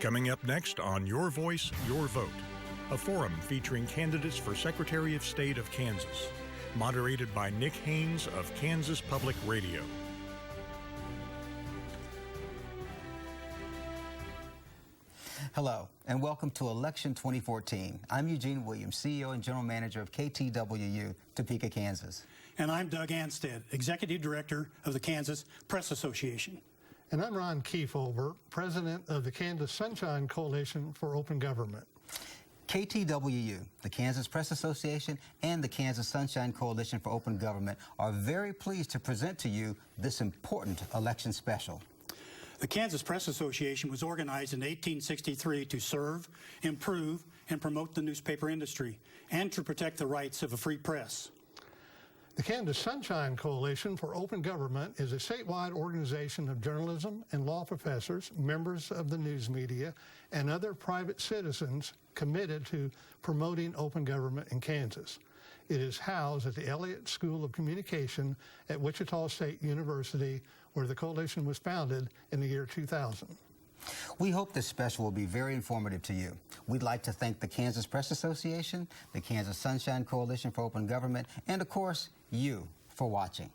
Coming up next on Your Voice, Your Vote, a forum featuring candidates for Secretary of State of Kansas, moderated by Nick Haynes of Kansas Public Radio. Hello, and welcome to Election 2014. I'm Eugene Williams, CEO and General Manager of KTWU, Topeka, Kansas. And I'm Doug Anstead, Executive Director of the Kansas Press Association. And I'm Ron Kiefover, President of the Kansas Sunshine Coalition for Open Government. KTWU, the Kansas Press Association, and the Kansas Sunshine Coalition for Open Government are very pleased to present to you this important election special. The Kansas Press Association was organized in 1863 to serve, improve, and promote the newspaper industry, and to protect the rights of a free press. The Kansas Sunshine Coalition for Open Government is a statewide organization of journalism and law professors, members of the news media, and other private citizens committed to promoting open government in Kansas. It is housed at the Elliott School of Communication at Wichita State University, where the coalition was founded in the year 2000. We hope this special will be very informative to you. We'd like to thank the Kansas Press Association, the Kansas Sunshine Coalition for Open Government, and of course, you for watching.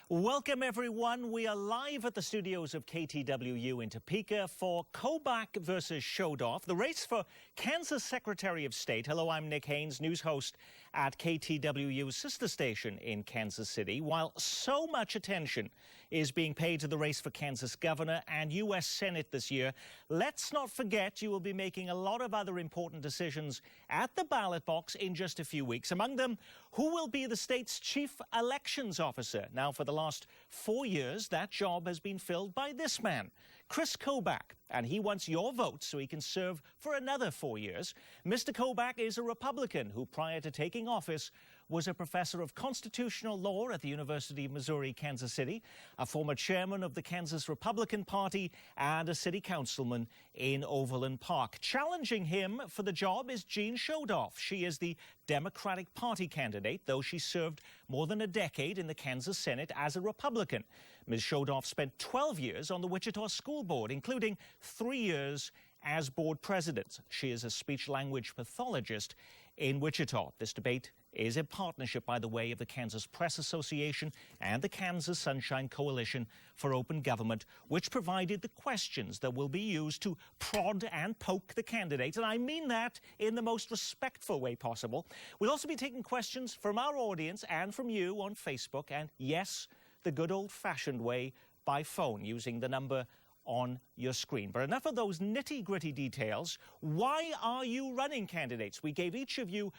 Welcome, everyone. We are live at the studios of KTWU in Topeka for Kobach versus Schodorf, the race for Kansas Secretary of State. Hello, I'm Nick Haynes, news host at KTWU's sister station in Kansas City. While so much attention is being paid to the race for Kansas governor and U.S. Senate this year, let's not forget you will be making a lot of other important decisions at the ballot box in just a few weeks. Among them, who will be the state's chief elections officer? Now, for the last 4 years, that job has been filled by this man, Kris Kobach, and he wants your vote so he can serve for another 4 years. Mr. Kobach is a Republican who, prior to taking office, was a professor of constitutional law at the University of Missouri, Kansas City, a former chairman of the Kansas Republican Party, and a city councilman in Overland Park. Challenging him for the job is Jean Schodorf. She is the Democratic Party candidate, though she served more than a decade in the Kansas Senate as a Republican. Ms. Schodorf spent 12 years on the Wichita School Board, including 3 years as board president. She is a speech-language pathologist in Wichita. This debate is a partnership, by the way, of the Kansas Press Association and the Kansas Sunshine Coalition for Open Government, which provided the questions that will be used to prod and poke the candidate, and I mean that in the most respectful way possible. We'll also be taking questions from our audience and from you on Facebook, and yes, the good old-fashioned way, by phone, using the number on your screen. But enough of those nitty-gritty details. Why are you running, candidates? We gave each of you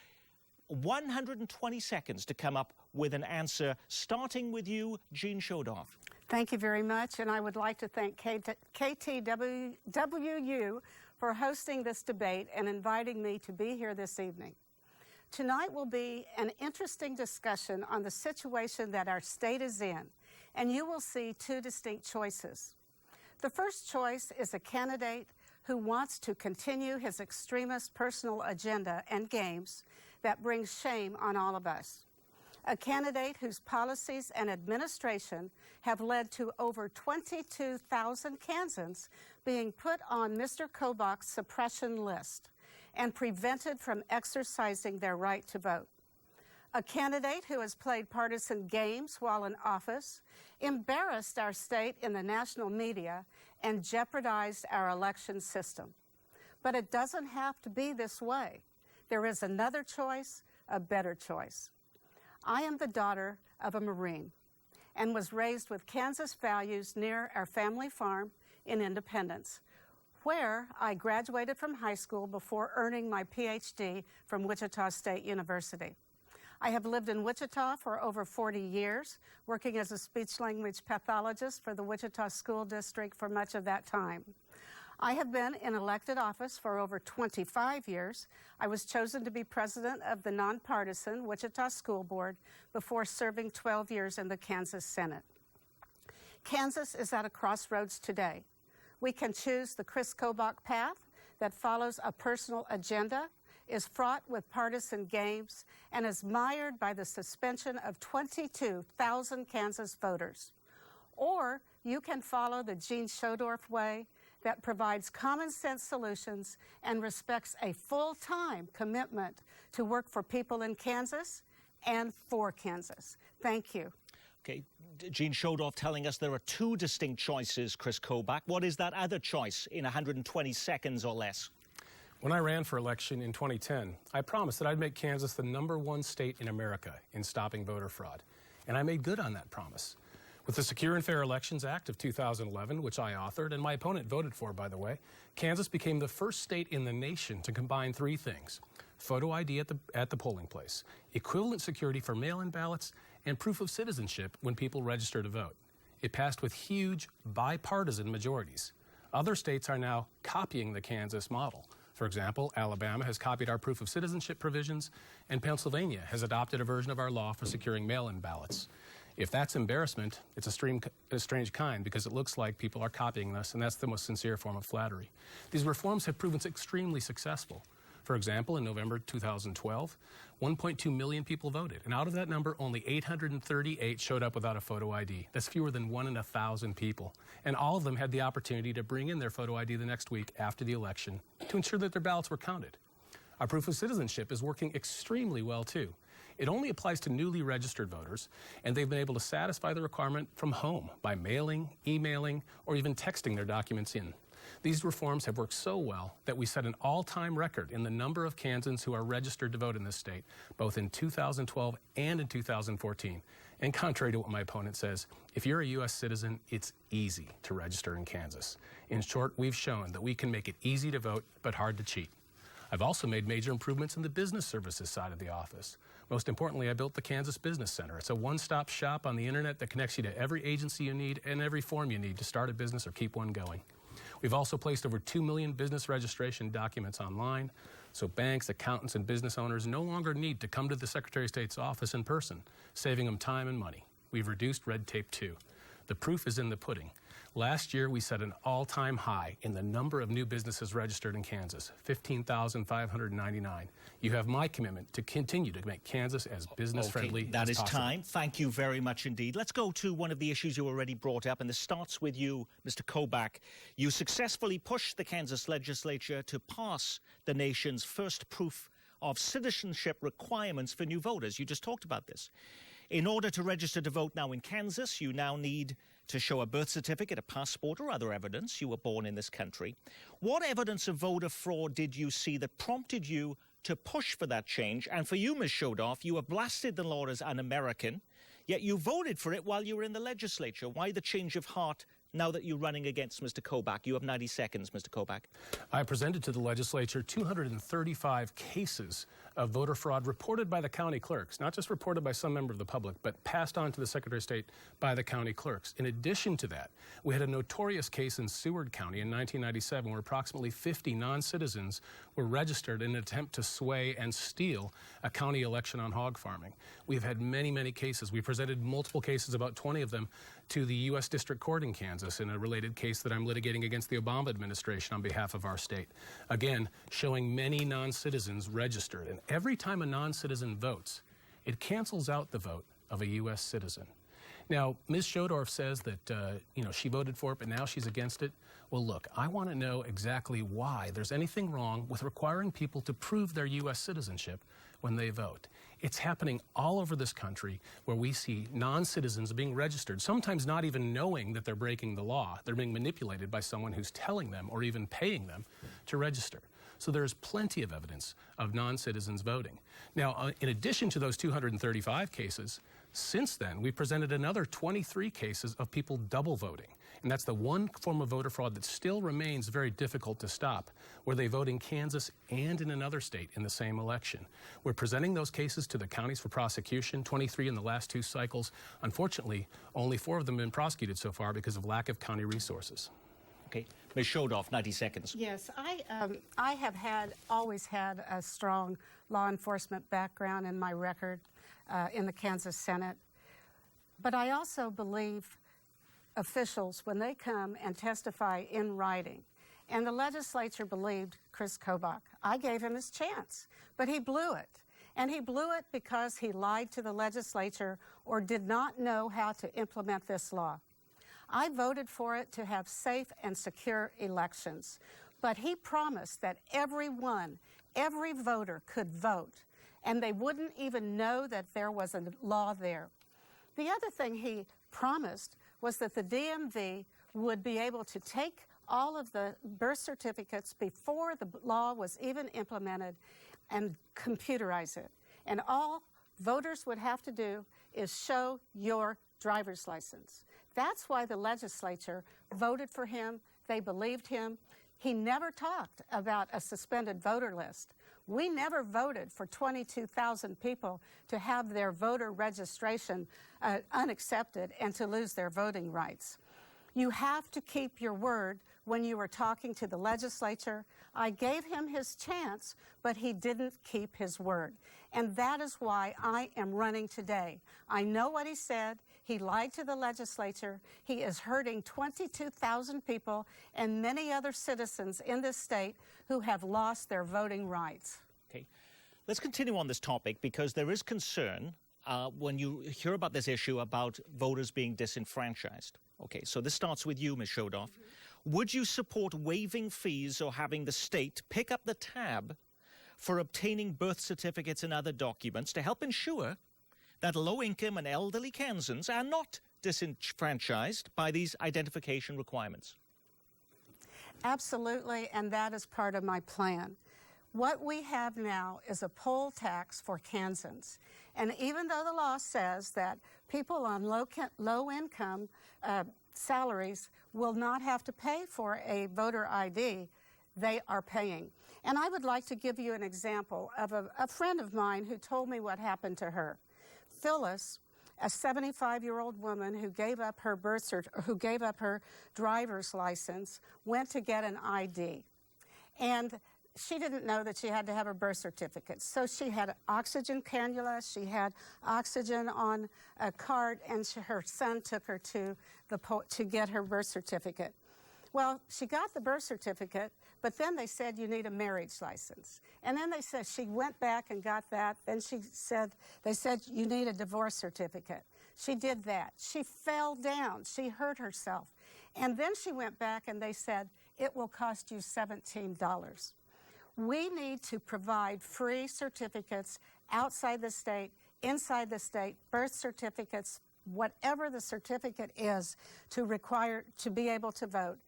120 seconds to come up with an answer, starting with you, Jean Schodorf. Thank you very much, and I would like to thank KTWU for hosting this debate and inviting me to be here this evening. Tonight will be an interesting discussion on the situation that our state is in, and you will see two distinct choices. The first choice is a candidate who wants to continue his extremist personal agenda and games that brings shame on all of us. A candidate whose policies and administration have led to over 22,000 Kansans being put on Mr. Kobach's suppression list and prevented from exercising their right to vote. A candidate who has played partisan games while in office, embarrassed our state in the national media, and jeopardized our election system. But it doesn't have to be this way. There is another choice, a better choice. I am the daughter of a Marine and was raised with Kansas values near our family farm in Independence, where I graduated from high school before earning my PhD from Wichita State University. I have lived in Wichita for over 40 years, working as a speech-language pathologist for the Wichita School District for much of that time. I have been in elected office for over 25 years. I was chosen to be president of the nonpartisan Wichita School Board before serving 12 years in the Kansas Senate. Kansas is at a crossroads today. We can choose the Kris Kobach path that follows a personal agenda, is fraught with partisan games, and is mired by the suspension of 22,000 Kansas voters. Or you can follow the Jean Schodorf way that provides common sense solutions and respects a full-time commitment to work for people in Kansas and for Kansas. Thank you. Okay, Jean Schodorf telling us there are two distinct choices, Kris Kobach. What is that other choice in 120 seconds or less? When I ran for election in 2010, I promised that I'd make Kansas the #1 state in America in stopping voter fraud. And I made good on that promise. With the Secure and Fair Elections Act of 2011, which I authored and my opponent voted for, by the way, Kansas became the first state in the nation to combine three things: photo ID at the polling place, equivalent security for mail-in ballots, and proof of citizenship when people register to vote. It passed with huge bipartisan majorities. Other states are now copying the Kansas model. For example, Alabama has copied our proof of citizenship provisions, and Pennsylvania has adopted a version of our law for securing mail-in ballots. If that's embarrassment, it's a strange kind, because it looks like people are copying us, and that's the most sincere form of flattery. These reforms have proven extremely successful. For example, in November 2012, 1.2 million people voted, and out of that number, only 838 showed up without a photo ID. That's fewer than 1 in 1,000 people. And all of them had the opportunity to bring in their photo ID the next week after the election to ensure that their ballots were counted. Our proof of citizenship is working extremely well, too. It only applies to newly registered voters, and they've been able to satisfy the requirement from home by mailing, emailing, or even texting their documents in. These reforms have worked so well that we set an all-time record in the number of Kansans who are registered to vote in this state, both in 2012 and in 2014. And contrary to what my opponent says, if you're a U.S. citizen, it's easy to register in Kansas. In short, we've shown that we can make it easy to vote, but hard to cheat. I've also made major improvements in the business services side of the office. Most importantly, I built the Kansas Business Center. It's a one-stop shop on the internet that connects you to every agency you need and every form you need to start a business or keep one going. We've also placed over 2 million business registration documents online, so banks, accountants, and business owners no longer need to come to the Secretary of State's office in person, saving them time and money. We've reduced red tape, too. The proof is in the pudding. Last year, we set an all-time high in the number of new businesses registered in Kansas, 15,599. You have my commitment to continue to make Kansas as business-friendly as possible. That is time. Thank you very much indeed. Let's go to one of the issues you already brought up, and this starts with you, Mr. Kobach. You successfully pushed the Kansas legislature to pass the nation's first proof of citizenship requirements for new voters. You just talked about this. In order to register to vote now in Kansas, you now need to show a birth certificate, a passport, or other evidence you were born in this country. What evidence of voter fraud did you see that prompted you to push for that change? And for you, Ms. Schodorf, you have blasted the law as un-American, yet you voted for it while you were in the legislature. Why the change of heart now that you're running against Mr. Kobach? You have 90 seconds, Mr. Kobach. I presented to the legislature 235 cases of voter fraud reported by the county clerks, not just reported by some member of the public, but passed on to the Secretary of State by the county clerks. In addition to that, we had a notorious case in Seward County in 1997 where approximately 50 non-citizens were registered in an attempt to sway and steal a county election on hog farming. We've had many, many cases. We presented multiple cases, about 20 of them, to the U.S. District Court in Kansas in a related case that I'm litigating against the Obama administration on behalf of our state. Again, showing many non-citizens registered. And every time a non-citizen votes, it cancels out the vote of a U.S. citizen. Now, Ms. Schodorf says that, she voted for it, but now she's against it. Well, look, I want to know exactly why there's anything wrong with requiring people to prove their U.S. citizenship when they vote. It's happening all over this country where we see non-citizens being registered, sometimes not even knowing that they're breaking the law. They're being manipulated by someone who's telling them or even paying them to register. So there's plenty of evidence of non-citizens voting. Now, in addition to those 235 cases, since then, we presented another 23 cases of people double voting. And that's the one form of voter fraud that still remains very difficult to stop, where they vote in Kansas and in another state in the same election. We're presenting those cases to the counties for prosecution, 23 in the last 2 cycles. Unfortunately, only 4 of them have been prosecuted so far because of lack of county resources. Okay. Ms. Schodorf, 90 seconds. Yes, I have always had a strong law enforcement background in my record in the Kansas Senate. But I also believe officials, when they come and testify in writing, and the legislature believed Kris Kobach, I gave him his chance, but he blew it. And he blew it because he lied to the legislature or did not know how to implement this law. I voted for it to have safe and secure elections. But he promised that every voter could vote, and they wouldn't even know that there was a law there. The other thing he promised was that the DMV would be able to take all of the birth certificates before the law was even implemented and computerize it. And all voters would have to do is show your driver's license. That's why the legislature voted for him. They believed him. He never talked about a suspended voter list. We never voted for 22,000 people to have their voter registration unaccepted and to lose their voting rights. You have to keep your word when you were talking to the legislature. I gave him his chance, but he didn't keep his word. And that is why I am running today. I know what he said. He lied to the legislature. He is hurting 22,000 people and many other citizens in this state who have lost their voting rights. Okay. Let's continue on this topic because there is concern when you hear about this issue about voters being disenfranchised. Okay, so this starts with you, Ms. Schodorf. Would you support waiving fees or having the state pick up the tab for obtaining birth certificates and other documents to help ensure that low-income and elderly Kansans are not disenfranchised by these identification requirements? Absolutely, and that is part of my plan. What we have now is a poll tax for Kansans. And even though the law says that people on low-income salaries will not have to pay for a voter ID, they are paying. And I would like to give you an example of a friend of mine who told me what happened to her. Phyllis, a 75-year-old woman who gave up her driver's license, went to get an ID. And she didn't know that she had to have her birth certificate. So she had oxygen cannula, she had oxygen on a cart, and her son took her to get her birth certificate. Well, she got the birth certificate, but then they said you need a marriage license. And then they said she went back and got that. Then they said you need a divorce certificate. She did that. She fell down. She hurt herself. And then she went back and they said it will cost you $17. We need to provide free certificates outside the state, inside the state, birth certificates, whatever the certificate is, to be able to vote.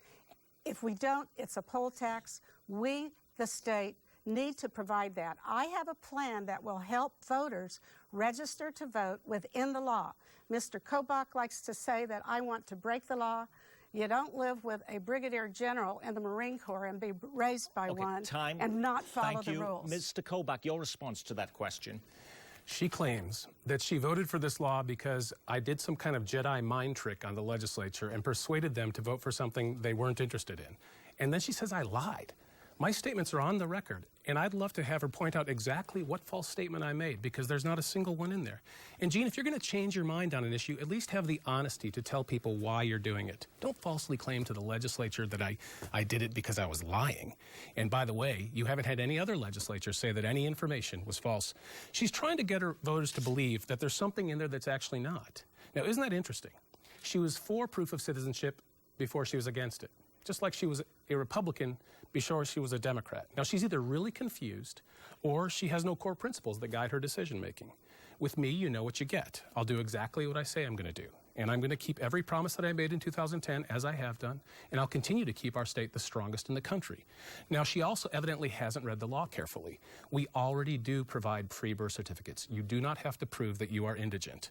If we don't, it's a poll tax. We, the state, need to provide that. I have a plan that will help voters register to vote within the law. Mr. Kobach likes to say that I want to break the law. You don't live with a brigadier general in the Marine Corps and be raised by one and not follow the rules. Mr. Kobach, your response to that question. She claims that she voted for this law because I did some kind of Jedi mind trick on the legislature and persuaded them to vote for something they weren't interested in. And then she says I lied. My statements are on the record, and I'd love to have her point out exactly what false statement I made, because there's not a single one in there. And Jean, if you're going to change your mind on an issue, at least have the honesty to tell people why you're doing it. Don't falsely claim to the legislature that I did it because I was lying. And by the way, you haven't had any other legislature say that any information was false. She's trying to get her voters to believe that there's something in there that's actually not. Now, isn't that interesting? She was for proof of citizenship before she was against it, just like she was a Republican before she was a Democrat. Now, she's either really confused or she has no core principles that guide her decision-making. With me, you know what you get. I'll do exactly what I say I'm going to do. And I'm going to keep every promise that I made in 2010, as I have done, and I'll continue to keep our state the strongest in the country. Now, she also evidently hasn't read the law carefully. We already do provide free birth certificates. You do not have to prove that you are indigent.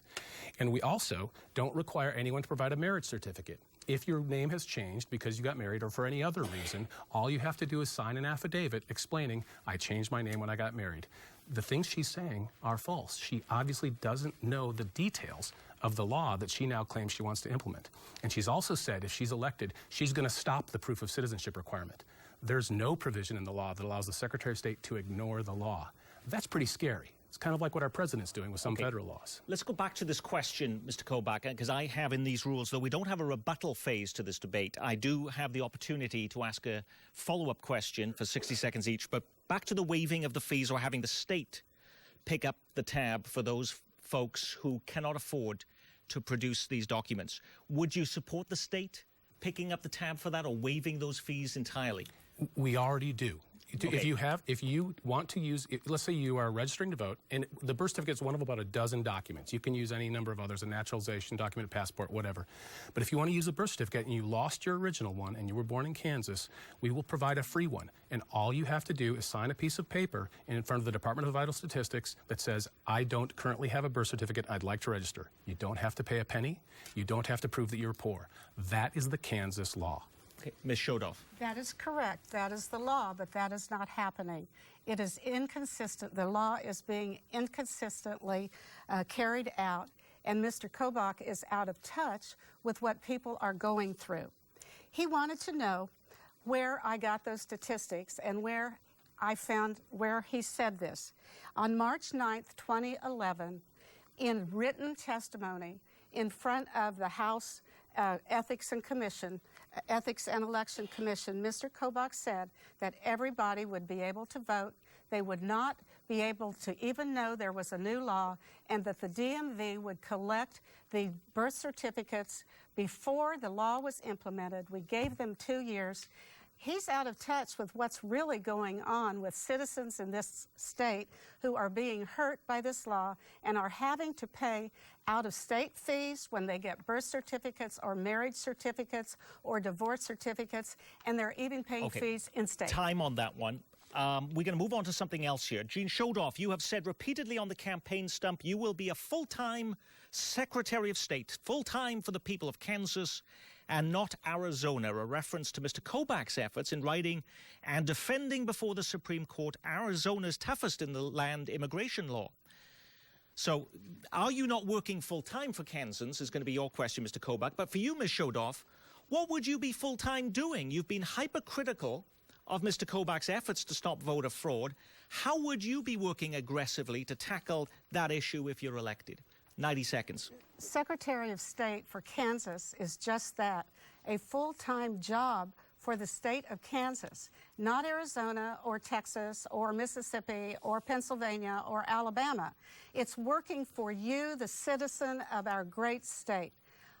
And we also don't require anyone to provide a marriage certificate. If your name has changed because you got married or for any other reason, all you have to do is sign an affidavit explaining, I changed my name when I got married. The things she's saying are false. She obviously doesn't know the details of the law that she now claims she wants to implement. And she's also said if she's elected, she's going to stop the proof of citizenship requirement. There's no provision in the law that allows the Secretary of State to ignore the law. That's pretty scary. It's kind of like what our president's doing with some federal laws. Let's go back to this question, Mr. Kobach, because I have in these rules, though we don't have a rebuttal phase to this debate, I do have the opportunity to ask a follow-up question for 60 seconds each. But back to the waiving of the fees or having the state pick up the tab for those folks who cannot afford to produce these documents. Would you support the state picking up the tab for that or waiving those fees entirely? We already do. Okay. If you want to use, let's say you are registering to vote, and the birth certificate is one of about a dozen documents. You can use any number of others, a naturalization document, a passport, whatever. But if you want to use a birth certificate and you lost your original one and you were born in Kansas, we will provide a free one. And all you have to do is sign a piece of paper in front of the Department of Vital Statistics that says, I don't currently have a birth certificate, I'd like to register. You don't have to pay a penny. You don't have to prove that you're poor. That is the Kansas law. Okay. Ms. Schodorf. That is correct. That is the law, but that is not happening. It is inconsistent. The law is being inconsistently carried out, and Mr. Kobach is out of touch with what people are going through. He wanted to know where I got those statistics and where he said this. On March 9th, 2011, in written testimony in front of the House Ethics and Election Commission, Mr. Kobach said that everybody would be able to vote. They would not be able to even know there was a new law, and that the DMV would collect the birth certificates before the law was implemented. We gave them 2 years. He's out of touch with what's really going on with citizens in this state who are being hurt by this law and are having to pay out-of-state fees when they get birth certificates or marriage certificates or divorce certificates, and they're even paying fees in state. Time on that one. We're going to move on to something else here. Jean Schodorf, you have said repeatedly on the campaign stump you will be a full-time Secretary of State, full-time for the people of Kansas and not Arizona, a reference to Mr. Kobach's efforts in writing and defending before the Supreme Court Arizona's toughest in the land immigration law. So are you not working full-time for Kansans is going to be your question, Mr. Kobach. But for you, Ms. Schodorf, what would you be full-time doing? You've been hypercritical of Mr. Kobach's efforts to stop voter fraud. How would you be working aggressively to tackle that issue if you're elected? 90 seconds. Secretary of State for Kansas is just that, a full-time job for the state of Kansas, not Arizona or Texas or Mississippi or Pennsylvania or Alabama. It's working for you, the citizen of our great state.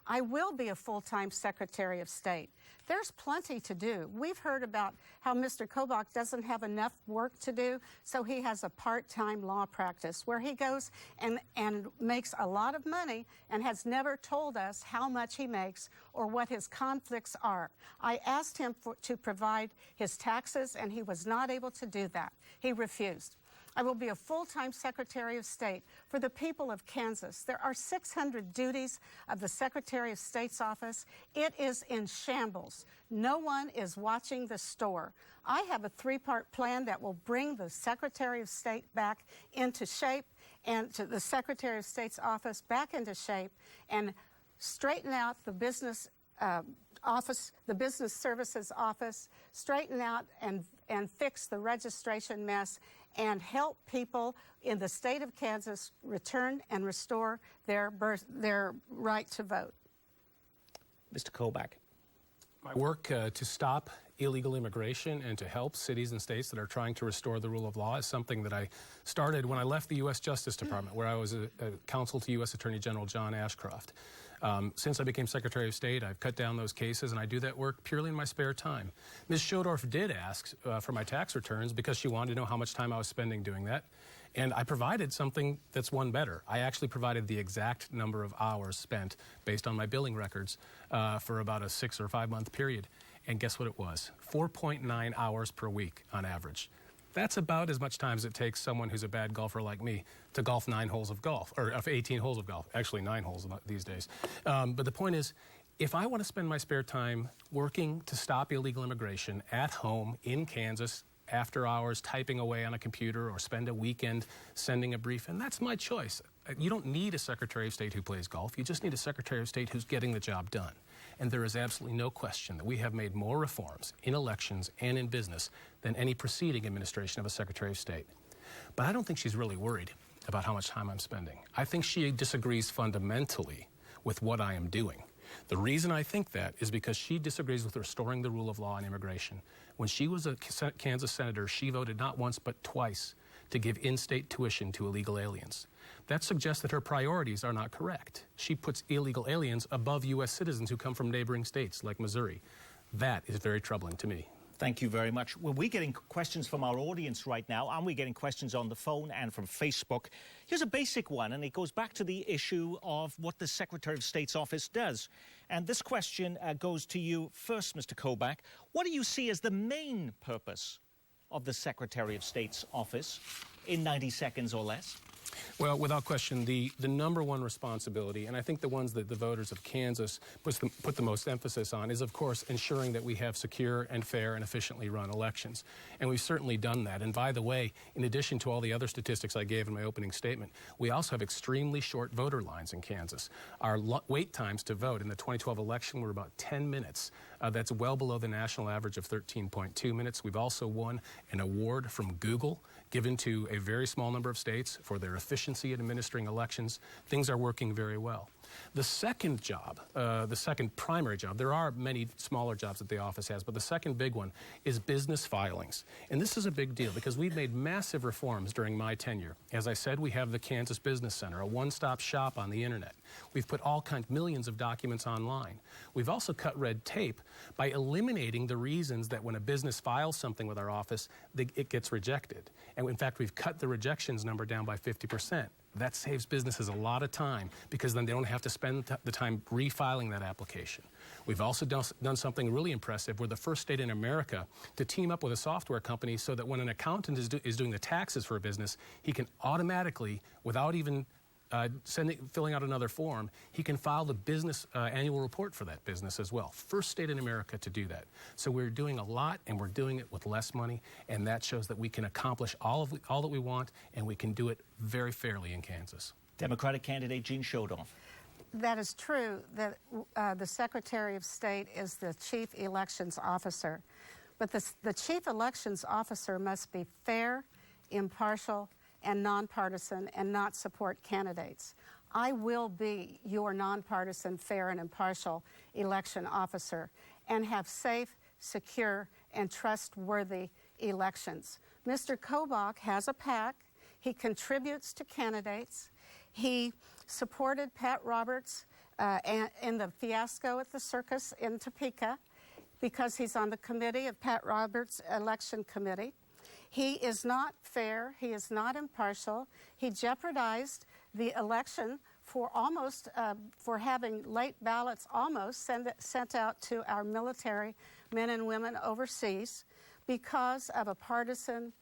I will be a full-time Secretary of State. There's plenty to do. We've heard about how Mr. Kobach doesn't have enough work to do, so he has a part-time law practice where he goes and makes a lot of money and has never told us how much he makes or what his conflicts are. I asked him to provide his taxes, and he was not able to do that. He refused. I will be a full-time Secretary of State for the people of Kansas. There are 600 duties of the Secretary of State's office. It is in shambles. No one is watching the store. I have a three-part plan that will bring the Secretary of State back into shape and to the Secretary of State's office back into shape and straighten out the business office, the Business Services Office, straighten out and fix the registration mess, and help people in the state of Kansas return and restore their right to vote. Mr. Kobach. My work to stop illegal immigration and to help cities and states that are trying to restore the rule of law is something that I started when I left the U.S. Justice Department, where I was a counsel to U.S. Attorney General John Ashcroft. Since I became Secretary of State, I've cut down those cases, and I do that work purely in my spare time. Ms. Schodorf did ask for my tax returns because she wanted to know how much time I was spending doing that, and I provided something that's one better. I actually provided the exact number of hours spent based on my billing records for about a 6 or 5 month period, and guess what it was? 4.9 hours per week on average. That's about as much time as it takes someone who's a bad golfer like me to golf 9 holes of golf, or 18 holes of golf, actually 9 holes these days. But the point is, if I want to spend my spare time working to stop illegal immigration at home in Kansas, after hours typing away on a computer, or spend a weekend sending a brief, and that's my choice. You don't need a Secretary of State who plays golf. You just need a Secretary of State who's getting the job done. And there is absolutely no question that we have made more reforms in elections and in business than any preceding administration of a Secretary of State. But I don't think she's really worried about how much time I'm spending. I think she disagrees fundamentally with what I am doing. The reason I think that is because she disagrees with restoring the rule of law on immigration. When she was a Kansas senator, she voted not once but twice to give in-state tuition to illegal aliens. that suggests that her priorities are not correct. She puts illegal aliens above U.S. citizens who come from neighboring states like Missouri. That is very troubling to me. Thank you very much. Well, we're getting questions from our audience right now, and we're getting questions on the phone and from Facebook. Here's a basic one, and it goes back to the issue of what the Secretary of State's office does. And this question goes to you first, Mr. Kobach. What do you see as the main purpose of the Secretary of State's office in 90 seconds or less? Well, without question, the number one responsibility, and I think the ones that the voters of Kansas put the most emphasis on, is, of course, ensuring that we have secure and fair and efficiently run elections. And we've certainly done that. And by the way, in addition to all the other statistics I gave in my opening statement, we also have extremely short voter lines in Kansas. Our wait times to vote in the 2012 election were about 10 minutes. That's well below the national average of 13.2 minutes. We've also won an award from Google, given to a very small number of states for their efficiency in administering elections. Things are working very well. The second job, the second primary job, there are many smaller jobs that the office has, but the second big one is business filings. And this is a big deal because we've made massive reforms during my tenure. As I said, we have the Kansas Business Center, a one-stop shop on the internet. We've put millions of documents online. We've also cut red tape by eliminating the reasons that when a business files something with our office, it gets rejected. And in fact, we've cut the rejections number down by 50%. That saves businesses a lot of time because then they don't have to spend the time refiling that application. We've also done something really impressive. We're the first state in America to team up with a software company so that when an accountant is doing the taxes for a business, he can automatically, without even filling out another form, he can file the business annual report for that business as well. First state in America to do that. So we're doing a lot, and we're doing it with less money, and that shows that we can accomplish all that we want, and we can do it very fairly in Kansas. Democratic candidate Jean Schodorf. That is true, that the Secretary of State is the Chief Elections Officer. But the Chief Elections Officer must be fair, impartial, and nonpartisan, and not support candidates. I will be your nonpartisan, fair, and impartial election officer and have safe, secure, and trustworthy elections. Mr. Kobach has a PAC. He contributes to candidates. He supported Pat Roberts in the fiasco at the circus in Topeka because he's on the committee of Pat Roberts' election committee. He is not fair. He is not impartial. He jeopardized the election for having late ballots sent out to our military men and women overseas because of a partisan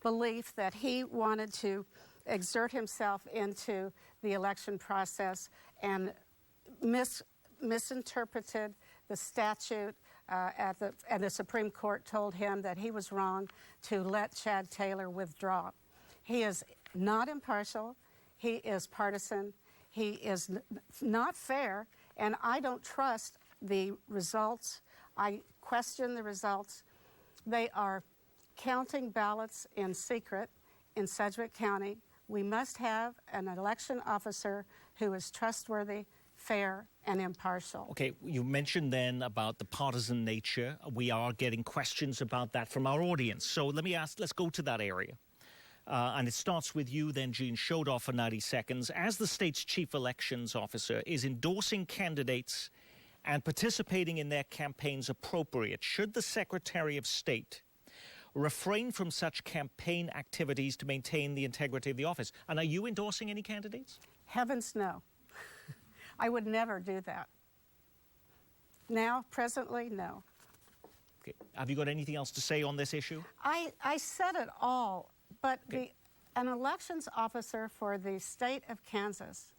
belief that he wanted to exert himself into the election process and misinterpreted the statute. And the Supreme Court told him that he was wrong to let Chad Taylor withdraw. He is not impartial. He is partisan. He is not fair, and I don't trust the results. I question the results. They are counting ballots in secret in Sedgwick County. We must have an election officer who is trustworthy, fair, and impartial. Okay, you mentioned then about the partisan nature. We are getting questions about that from our audience. So let's go to that area. And it starts with you then, Jean Schodorf, for 90 seconds. As the state's chief elections officer, is endorsing candidates and participating in their campaigns appropriate? Should the Secretary of State refrain from such campaign activities to maintain the integrity of the office? And are you endorsing any candidates? Heavens, no. I would never do that. Now, presently, no. Okay. Have you got anything else to say on this issue? I said it all, but okay. An elections officer for the state of Kansas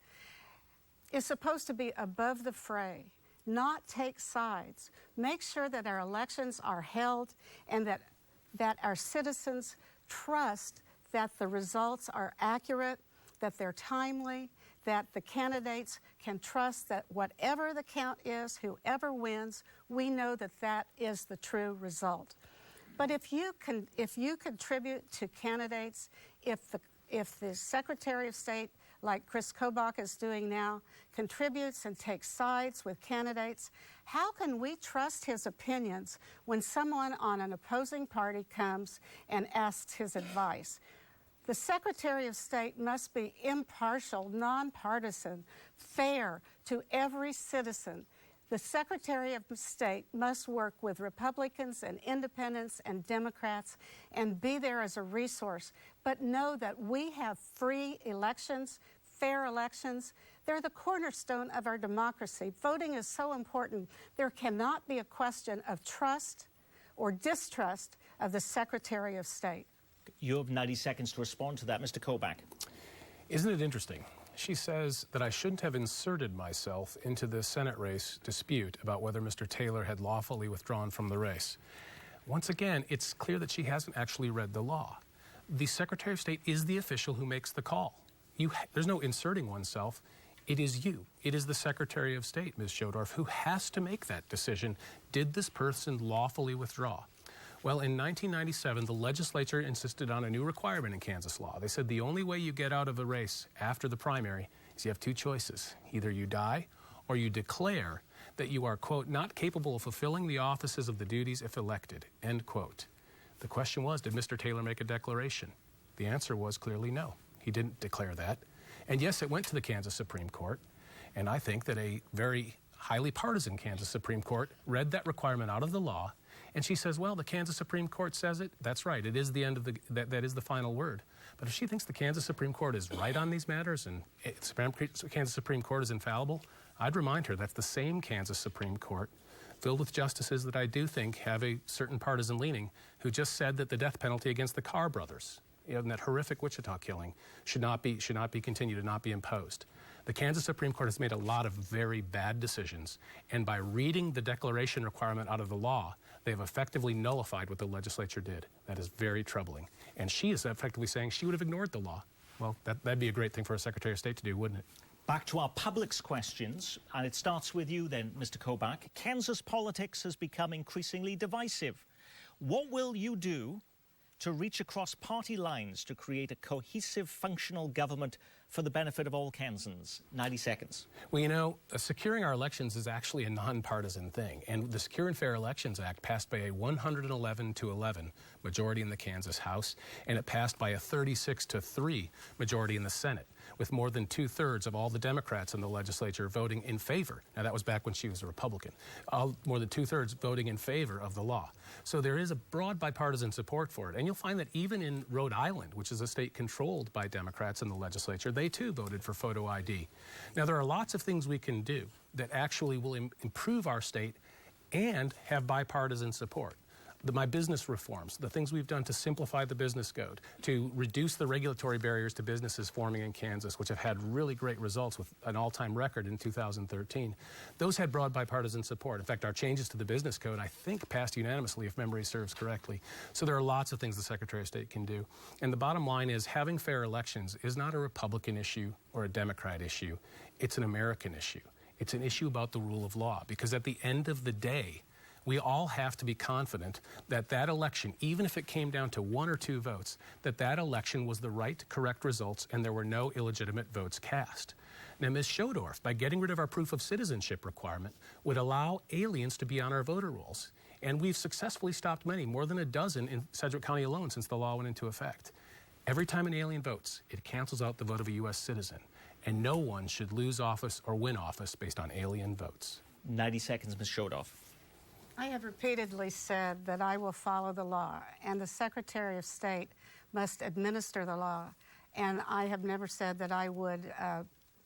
is supposed to be above the fray, not take sides, make sure that our elections are held and that our citizens trust that the results are accurate, that they're timely, that the candidates can trust that whatever the count is, whoever wins, we know that that is the true result. But if you contribute to candidates, if the Secretary of State, like Kris Kobach is doing now, contributes and takes sides with candidates, how can we trust his opinions when someone on an opposing party comes and asks his advice? The Secretary of State must be impartial, nonpartisan, fair to every citizen. The Secretary of State must work with Republicans and Independents and Democrats and be there as a resource. But know that we have free elections, fair elections. They're the cornerstone of our democracy. Voting is so important. There cannot be a question of trust or distrust of the Secretary of State. You have 90 seconds to respond to that, Mr. Kobach. Isn't it interesting? She says that I shouldn't have inserted myself into the Senate race dispute about whether Mr. Taylor had lawfully withdrawn from the race. Once again, it's clear that she hasn't actually read the law. The Secretary of State is the official who makes the call. There's no inserting oneself. It is you. It is the Secretary of State, Ms. Schodorf, who has to make that decision. Did this person lawfully withdraw? Well, in 1997, the legislature insisted on a new requirement in Kansas law. They said the only way you get out of a race after the primary is you have two choices. Either you die or you declare that you are, quote, not capable of fulfilling the offices of the duties if elected, end quote. The question was, did Mr. Taylor make a declaration? The answer was clearly no. He didn't declare that. And yes, it went to the Kansas Supreme Court. And I think that a very highly partisan Kansas Supreme Court read that requirement out of the law. And she says, well, the Kansas Supreme Court says it. That's right. It is the end of that is the final word. But if she thinks the Kansas Supreme Court is right on these matters and the Kansas Supreme Court is infallible, I'd remind her that's the same Kansas Supreme Court filled with justices that I do think have a certain partisan leaning who just said that the death penalty against the Carr brothers, in that horrific Wichita killing, should not be continued and not be imposed. The Kansas Supreme Court has made a lot of very bad decisions, and by reading the declaration requirement out of the law, they have effectively nullified what the legislature did. That is very troubling. And she is effectively saying she would have ignored the law. Well, that'd be a great thing for a Secretary of State to do, wouldn't it? Back to our public's questions, and it starts with you then, Mr. Kobach. Kansas politics has become increasingly divisive. What will you do to reach across party lines to create a cohesive, functional government for the benefit of all Kansans? 90 seconds. Well, you know, securing our elections is actually a nonpartisan thing. And the Secure and Fair Elections Act passed by a 111-11 majority in the Kansas House, and it passed by a 36-3 majority in the Senate, with more than 2/3 of all the Democrats in the legislature voting in favor. Now, that was back when she was a Republican. More than 2/3 voting in favor of the law. So there is a broad bipartisan support for it. And you'll find that even in Rhode Island, which is a state controlled by Democrats in the legislature, they too voted for photo ID. Now, there are lots of things we can do that actually will improve our state and have bipartisan support. My business reforms, the things we've done to simplify the business code, to reduce the regulatory barriers to businesses forming in Kansas, which have had really great results with an all-time record in 2013, those had broad bipartisan support. In fact, our changes to the business code, I think, passed unanimously, if memory serves correctly. So there are lots of things the Secretary of State can do. And the bottom line is having fair elections is not a Republican issue or a Democrat issue. It's an American issue. It's an issue about the rule of law, because at the end of the day, we all have to be confident that that election, even if it came down to 1 or 2 votes, that election was the right, correct results, and there were no illegitimate votes cast. Now, Ms. Schodorf, by getting rid of our proof of citizenship requirement, would allow aliens to be on our voter rolls. And we've successfully stopped many, more than a dozen in Sedgwick County alone since the law went into effect. Every time an alien votes, it cancels out the vote of a U.S. citizen. And no one should lose office or win office based on alien votes. 90 seconds, Ms. Schodorf. I have repeatedly said that I will follow the law, and the Secretary of State must administer the law. And I have never said that I would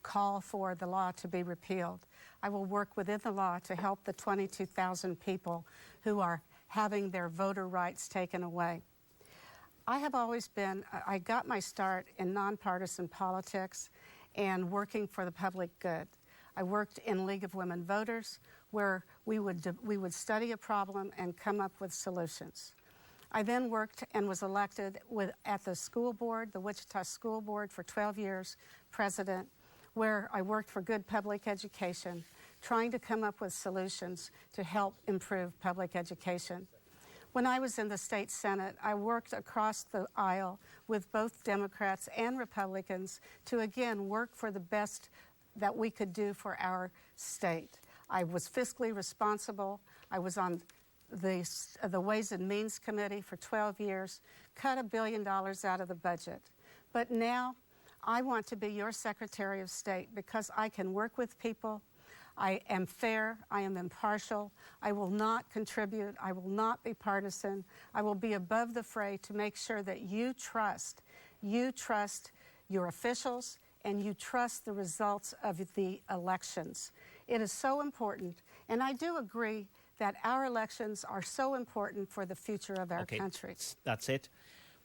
call for the law to be repealed. I will work within the law to help the 22,000 people who are having their voter rights taken away. I have always been, I got my start in nonpartisan politics and working for the public good. I worked in League of Women Voters, where we would study a problem and come up with solutions. I then worked and was elected at the school board, the Wichita School Board, for 12 years, president, where I worked for good public education, trying to come up with solutions to help improve public education. When I was in the state Senate, I worked across the aisle with both Democrats and Republicans to, again, work for the best that we could do for our state. I was fiscally responsible. I was on the Ways and Means Committee for 12 years, cut $1 billion out of the budget. But now I want to be your Secretary of State because I can work with people. I am fair. I am impartial. I will not contribute. I will not be partisan. I will be above the fray to make sure that you trust your officials and you trust the results of the elections. It is so important, and I do agree that our elections are so important for the future of our country. That's it.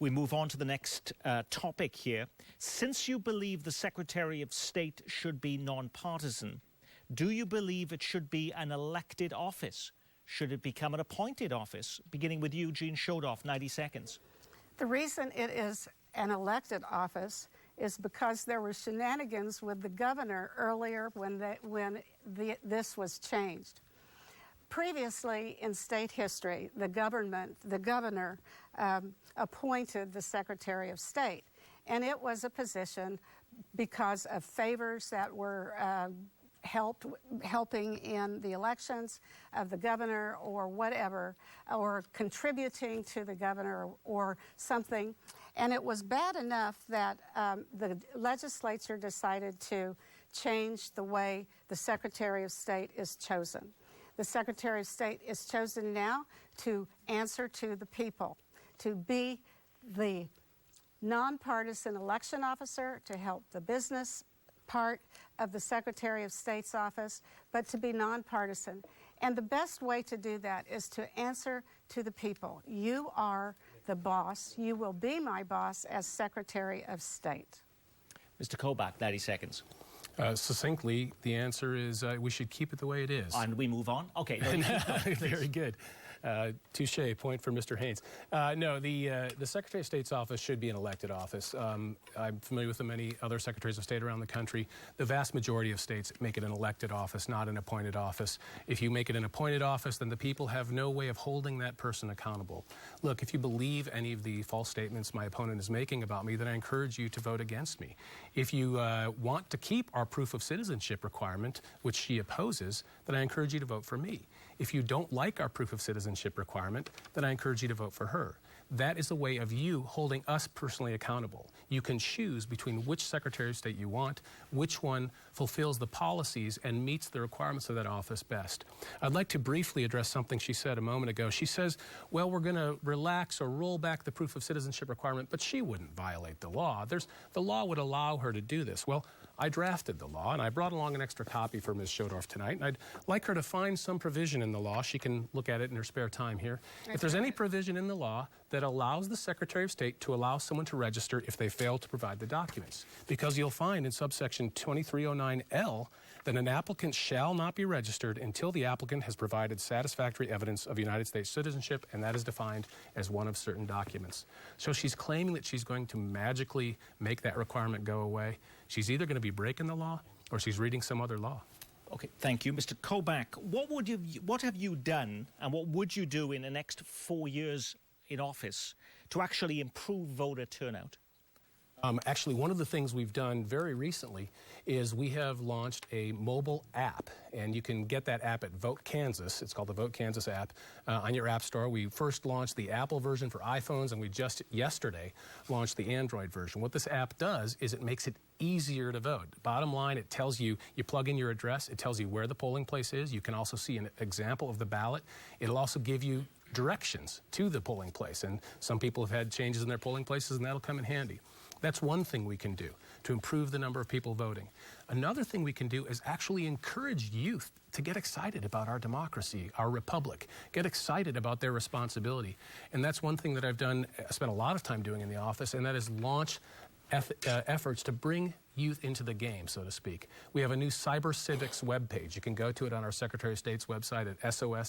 We move on to the next topic here. Since you believe the Secretary of State should be nonpartisan, do you believe it should be an elected office? Should it become an appointed office? Beginning with you, Jean Schodorf, 90 seconds. The reason it is an elected office is because there were shenanigans with the governor earlier when this was changed. Previously in state history, the governor appointed the Secretary of State, and it was a position because of favors that were helping in the elections of the governor or whatever, or contributing to the governor or something. And it was bad enough that the legislature decided to change the way the Secretary of State is chosen. The Secretary of State is chosen now to answer to the people, to be the nonpartisan election officer, to help the business part of the Secretary of State's office, but to be nonpartisan. And the best way to do that is to answer to the people. You are the boss. You will be my boss as Secretary of State. Mr. Kobach, 90 seconds. Succinctly, the answer is we should keep it the way it is. And we move on? Okay. Very good. Touche, point for Mr. Haynes. No, the Secretary of State's office should be an elected office. I'm familiar with the many other Secretaries of State around the country. The vast majority of states make it an elected office, not an appointed office. If you make it an appointed office, then the people have no way of holding that person accountable. Look, if you believe any of the false statements my opponent is making about me, then I encourage you to vote against me. If you want to keep our proof of citizenship requirement, which she opposes, then I encourage you to vote for me. If you don't like our proof of citizenship requirement, then I encourage you to vote for her. That is a way of you holding us personally accountable. You can choose between which Secretary of State you want, which one fulfills the policies and meets the requirements of that office best. I'd like to briefly address something she said a moment ago. She says, well, we're going to relax or roll back the proof of citizenship requirement, but she wouldn't violate the law. The law would allow her to do this. Well, I drafted the law, and I brought along an extra copy for Ms. Schodorf tonight, and I'd like her to find some provision in the law. She can look at it in her spare time here. If there's any provision in the law that allows the Secretary of State to allow someone to register if they fail to provide the documents. Because you'll find in subsection 2309L that an applicant shall not be registered until the applicant has provided satisfactory evidence of United States citizenship, and that is defined as one of certain documents. So she's claiming that she's going to magically make that requirement go away. She's either going to be breaking the law or she's reading some other law. Okay, thank you. Mr. Kobach, what have you done and what would you do in the next 4 years in office to actually improve voter turnout? Actually, one of the things we've done very recently is we have launched a mobile app, and you can get that app at Vote Kansas. It's called the Vote Kansas app on your app store. We first launched the Apple version for iPhones, and we just yesterday launched the Android version. What this app does is it makes it easier to vote. Bottom line, it tells you, you plug in your address, it tells you where the polling place is. You can also see an example of the ballot. It'll also give you directions to the polling place, and some people have had changes in their polling places, and that'll come in handy. That's one thing we can do to improve the number of people voting. Another thing we can do is actually encourage youth to get excited about our democracy, our republic, get excited about their responsibility. And that's one thing that I've done, spent a lot of time doing in the office, and that is launch efforts to bring youth into the game, so to speak. We have a new cyber civics webpage. You can go to it on our Secretary of State's website at sos.ks.gov,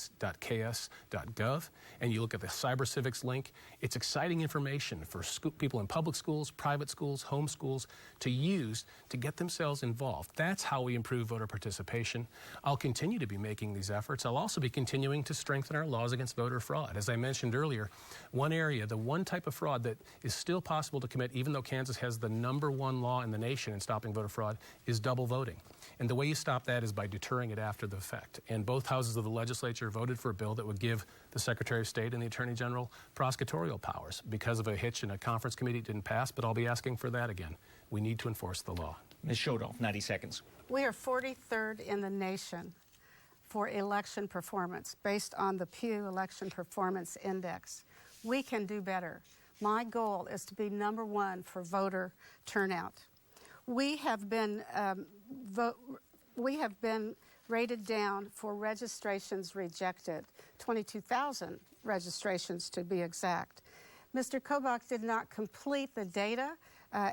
and you look at the cyber civics link. It's exciting information for people in public schools, private schools, home schools to use to get themselves involved. That's how we improve voter participation. I'll continue to be making these efforts. I'll also be continuing to strengthen our laws against voter fraud. As I mentioned earlier, one area, the one type of fraud that is still possible to commit, even though Kansas has the #1 law in the nation in stopping voter fraud is double voting. And the way you stop that is by deterring it after the fact. And both houses of the legislature voted for a bill that would give the Secretary of State and the Attorney General prosecutorial powers. Because of a hitch in a conference committee, it didn't pass, but I'll be asking for that again. We need to enforce the law. Ms. Schodorf, 90 seconds. We are 43rd in the nation for election performance based on the Pew Election Performance Index. We can do better. My goal is to be #1 for voter turnout. We have been rated down for registrations rejected, 22,000 registrations to be exact. Mr. Kobach did not complete the data.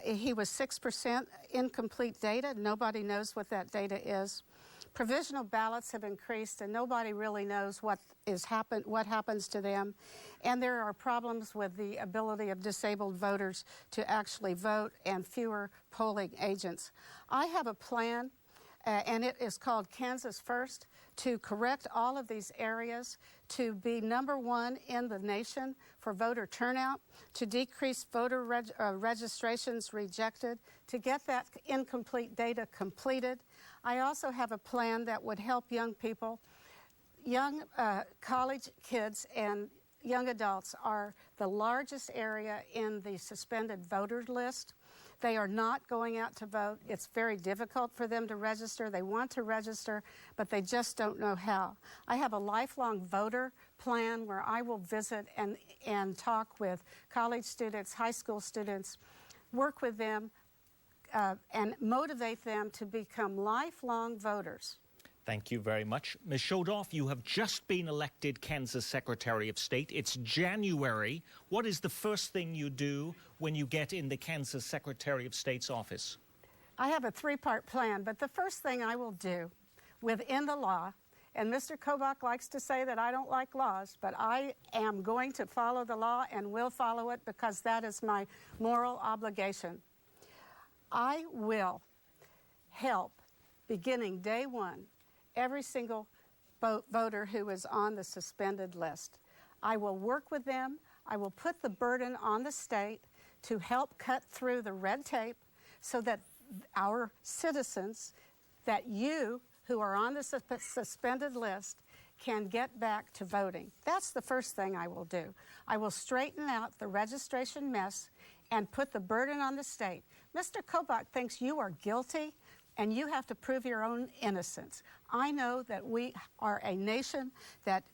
He was 6% incomplete data. Nobody knows what that data is. Provisional ballots have increased, and nobody really knows what happens to them. And there are problems with the ability of disabled voters to actually vote and fewer polling agents. I have a plan, and it is called Kansas First, to correct all of these areas, to be #1 in the nation for voter turnout, to decrease voter registrations rejected, to get that incomplete data completed. I also have a plan that would help young people. Young college kids and young adults are the largest area in the suspended voter list. They are not going out to vote. It's very difficult for them to register. They want to register, but they just don't know how. I have a lifelong voter plan where I will visit and talk with college students, high school students, work with them, and motivate them to become lifelong voters. Thank you very much. Ms. Schodorf, you have just been elected Kansas Secretary of State. It's January. What is the first thing you do when you get in the Kansas Secretary of State's office? I have a 3-part plan, but the first thing I will do within the law, and Mr. Kobach likes to say that I don't like laws, but I am going to follow the law and will follow it because that is my moral obligation. I will help, beginning day 1, every single voter who is on the suspended list. I will work with them. I will put the burden on the state to help cut through the red tape so that our citizens, that you who are on the suspended list, can get back to voting. That's the first thing I will do. I will straighten out the registration mess and put the burden on the state. Mr. Kobach thinks you are guilty and you have to prove your own innocence. I know that we are a nation that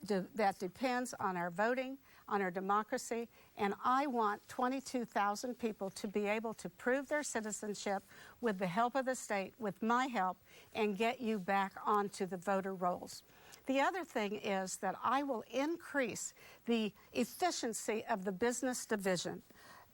depends on our voting, on our democracy, and I want 22,000 people to be able to prove their citizenship with the help of the state, with my help, and get you back onto the voter rolls. The other thing is that I will increase the efficiency of the business division.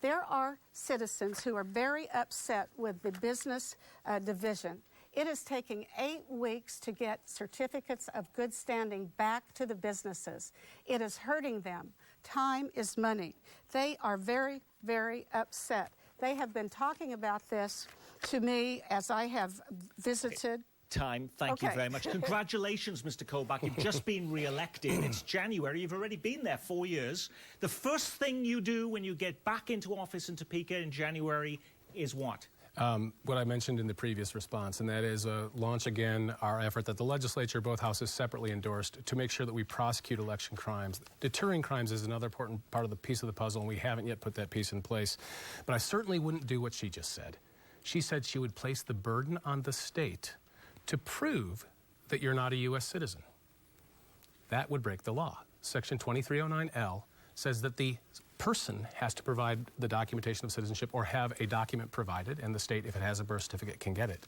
There are citizens who are very upset with the business division. It is taking 8 weeks to get certificates of good standing back to the businesses. It is hurting them. Time is money. They are very, very upset. They have been talking about this to me as I have visited. Time. Thank you very much. Congratulations, Mr. Kobach. You've just been re-elected. It's January. You've already been there 4 years. The first thing you do when you get back into office in Topeka in January is what? What I mentioned in the previous response, and that is launch again our effort that the legislature, both houses separately endorsed, to make sure that we prosecute election crimes. Deterring crimes is another important part of the piece of the puzzle, and we haven't yet put that piece in place. But I certainly wouldn't do what she just said. She said she would place the burden on the state to prove that you're not a U.S. citizen. That would break the law. Section 2309L says that the person has to provide the documentation of citizenship or have a document provided, and the state, if it has a birth certificate, can get it.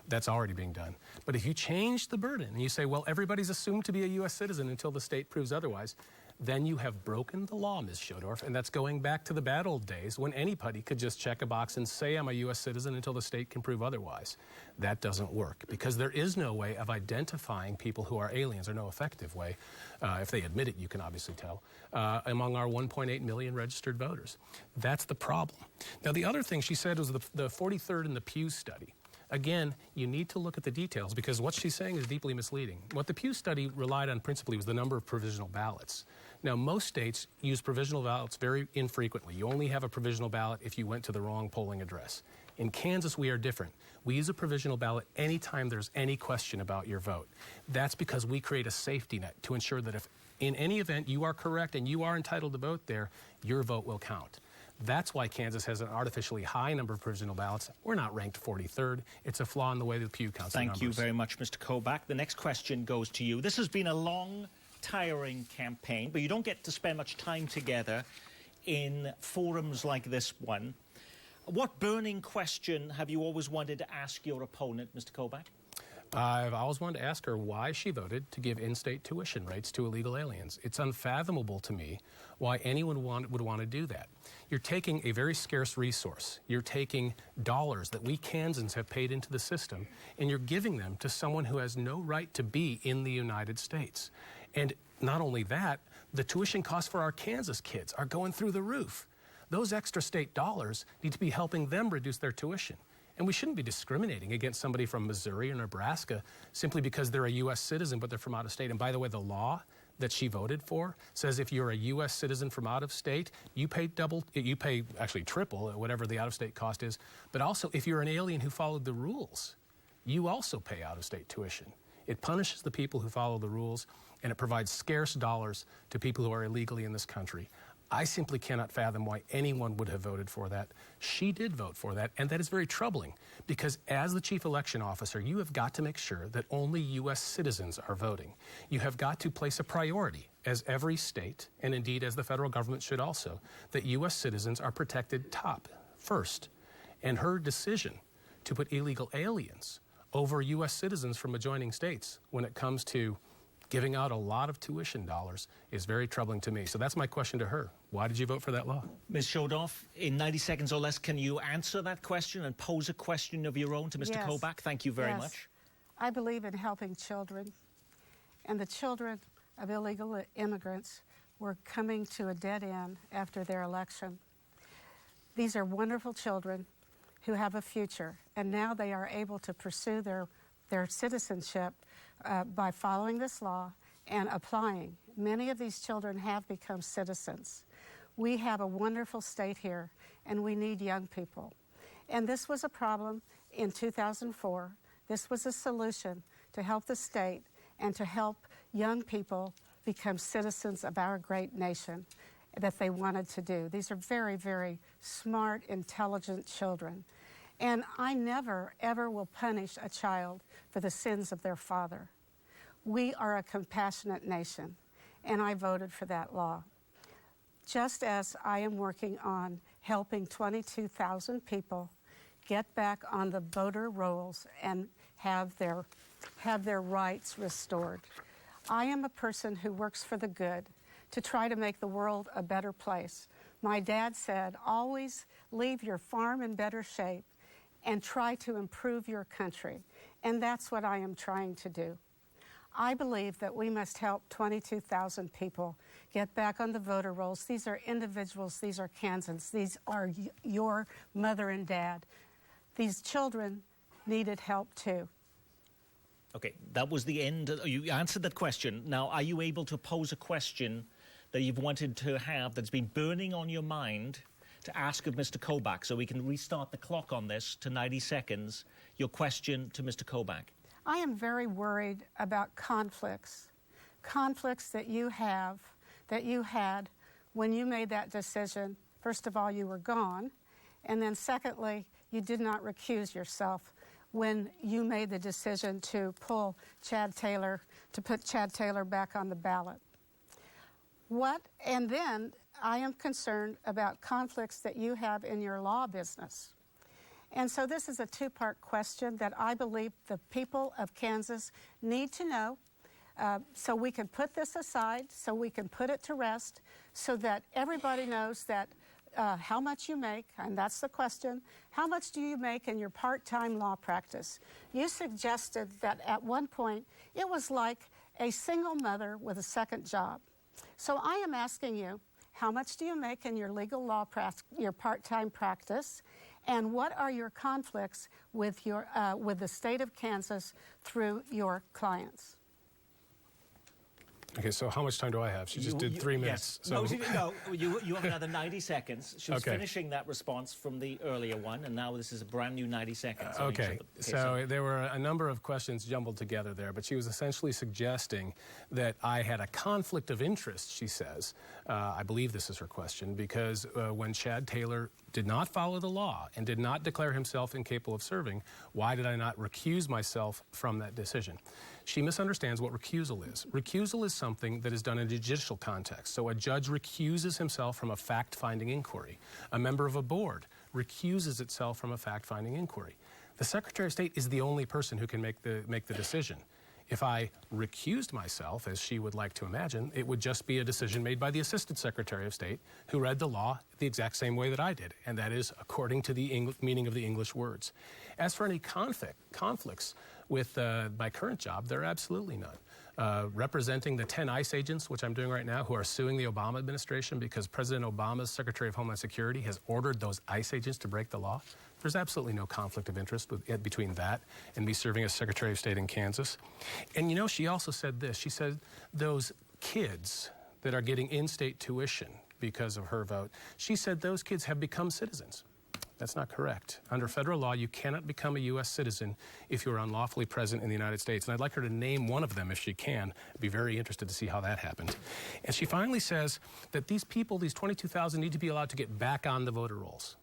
That's already being done. But if you change the burden and you say, well, everybody's assumed to be a U.S. citizen until the state proves otherwise, then you have broken the law, Ms. Schodorf, and that's going back to the bad old days when anybody could just check a box and say I'm a U.S. citizen until the state can prove otherwise. That doesn't work because there is no way of identifying people who are aliens, or no effective way, if they admit it, you can obviously tell, among our 1.8 million registered voters. That's the problem. Now, the other thing she said was the 43rd in the Pew study. Again, you need to look at the details because what she's saying is deeply misleading. What the Pew study relied on principally was the number of provisional ballots. Now, most states use provisional ballots very infrequently. You only have a provisional ballot if you went to the wrong polling address. In Kansas, we are different. We use a provisional ballot anytime there's any question about your vote. That's because we create a safety net to ensure that if in any event you are correct and you are entitled to vote there, your vote will count. That's why Kansas has an artificially high number of provisional ballots. We're not ranked 43rd. It's a flaw in the way the Pew counts the numbers. Thank you very much, Mr. Kobach. The next question goes to you. This has been a long, tiring campaign, but you don't get to spend much time together in forums like this one. What burning question have you always wanted to ask your opponent, Mr. Kobach? I've always wanted to ask her why she voted to give in-state tuition rates to illegal aliens. It's unfathomable to me why anyone would want to do that. You're taking a very scarce resource. You're taking dollars that we Kansans have paid into the system, and you're giving them to someone who has no right to be in the United States. And not only that, the tuition costs for our Kansas kids are going through the roof. Those extra state dollars need to be helping them reduce their tuition. And we shouldn't be discriminating against somebody from Missouri or Nebraska simply because they're a U.S. citizen, but they're from out of state. And by the way, the law that she voted for says if you're a U.S. citizen from out of state, you pay actually triple, whatever the out-of-state cost is. But also, if you're an alien who followed the rules, you also pay out-of-state tuition. It punishes the people who follow the rules, and it provides scarce dollars to people who are illegally in this country. I simply cannot fathom why anyone would have voted for that. She did vote for that, and that is very troubling because as the chief election officer, you have got to make sure that only U.S. citizens are voting. You have got to place a priority, as every state, and indeed as the federal government should also, that U.S. citizens are protected first. And her decision to put illegal aliens over U.S. citizens from adjoining states when it comes to giving out a lot of tuition dollars is very troubling to me. So that's my question to her. Why did you vote for that law? Ms. Schodorf, in 90 seconds or less, can you answer that question and pose a question of your own to Mr. Kobach? Thank you very much. I believe in helping children, and the children of illegal immigrants were coming to a dead end after their election. These are wonderful children who have a future, and now they are able to pursue their citizenship by following this law and applying. Many of these children have become citizens. We have a wonderful state here, and we need young people. And this was a problem in 2004. This was a solution to help the state and to help young people become citizens of our great nation that they wanted to do. These are very, very smart, intelligent children. And I never, ever will punish a child for the sins of their father. We are a compassionate nation, and I voted for that law. Just as I am working on helping 22,000 people get back on the voter rolls and have their rights restored. I am a person who works for the good to try to make the world a better place. My dad said, always leave your farm in better shape and try to improve your country. And that's what I am trying to do. I believe that we must help 22,000 people get back on the voter rolls. These are individuals, these are Kansans, these are your mother and dad. These children needed help too. Okay, that was the end. You answered that question. Now, are you able to pose a question that you've wanted to have that's been burning on your mind to ask of Mr. Kobach, so we can restart the clock on this to 90 seconds, your question to Mr. Kobach? I am very worried about conflicts that you had when you made that decision. First of all, you were gone, and then secondly, you did not recuse yourself when you made the decision to put Chad Taylor back on the ballot. And then I am concerned about conflicts that you have in your law business. And so this is a two-part question that I believe the people of Kansas need to know, so we can put this aside, so we can put it to rest, so that everybody knows that how much you make, and that's the question, how much do you make in your part-time law practice? You suggested that at one point it was like a single mother with a second job. So I am asking you, how much do you make in your legal law your part-time practice? And what are your conflicts with the state of Kansas through your clients? Okay, so how much time do I have? She just did 3 minutes. Yes. So no, you have another 90 seconds. She was finishing that response from the earlier one, and now this is a brand new 90 seconds. Okay, so there were a number of questions jumbled together there, but she was essentially suggesting that I had a conflict of interest, she says. I believe this is her question, because when Chad Taylor did not follow the law and did not declare himself incapable of serving, why did I not recuse myself from that decision? She misunderstands what recusal is. Recusal is something that is done in a judicial context. So a judge recuses himself from a fact-finding inquiry. A member of a board recuses itself from a fact-finding inquiry. The Secretary of State is the only person who can make the decision. If I recused myself, as she would like to imagine, it would just be a decision made by the Assistant Secretary of State who read the law the exact same way that I did, and that is according to the meaning of the English words. As for any conflicts with my current job, there are absolutely none. Representing the 10 ICE agents, which I'm doing right now, who are suing the Obama administration because President Obama's Secretary of Homeland Security has ordered those ICE agents to break the law, there's absolutely no conflict of interest between that and me serving as Secretary of State in Kansas. And you know, she also said this. She said those kids that are getting in-state tuition because of her vote, she said those kids have become citizens. That's not correct. Under federal law, you cannot become a U.S. citizen if you are unlawfully present in the United States. And I'd like her to name one of them if she can. I'd be very interested to see how that happened. And she finally says that these people, these 22,000, need to be allowed to get back on the voter rolls.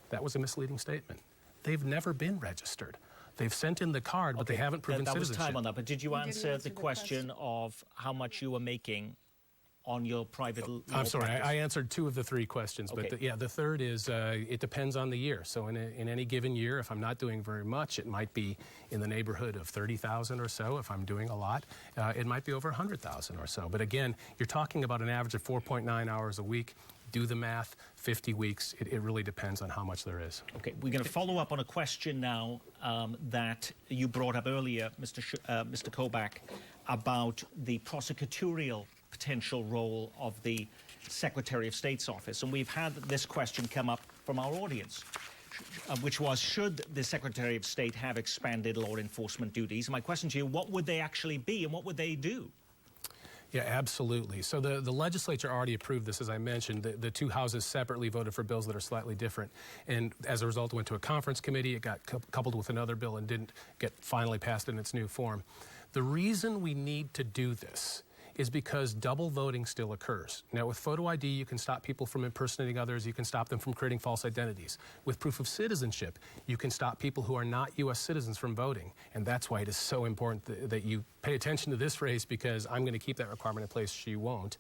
That was a misleading statement. They've never been registered. They've sent in the card, but they haven't proven citizenship. That was time on that. But did you answer the question of how much you were making on your private law I'm sorry, practice? I answered 2 of the 3 questions, but the third is it depends on the year. So in any given year, if I'm not doing very much, it might be in the neighborhood of 30,000 or so. If I'm doing a lot, it might be over 100,000 or so. But again, you're talking about an average of 4.9 hours a week. Do the math, 50 weeks. It really depends on how much there is. Okay, we're going to follow up on a question now that you brought up earlier, Mr. Kobach, about the prosecutorial potential role of the Secretary of State's office. And we've had this question come up from our audience, which was, should the Secretary of State have expanded law enforcement duties? My question to you, what would they actually be and what would they do? Yeah, absolutely. So the legislature already approved this, as I mentioned. The 2 houses separately voted for bills that are slightly different. And as a result, it went to a conference committee. It got coupled with another bill and didn't get finally passed in its new form. The reason we need to do this is because double voting still occurs. Now, with photo ID, you can stop people from impersonating others. You can stop them from creating false identities. With proof of citizenship, you can stop people who are not U.S. citizens from voting. And that's why it is so important that you pay attention to this race, because I'm going to keep that requirement in place. She won't.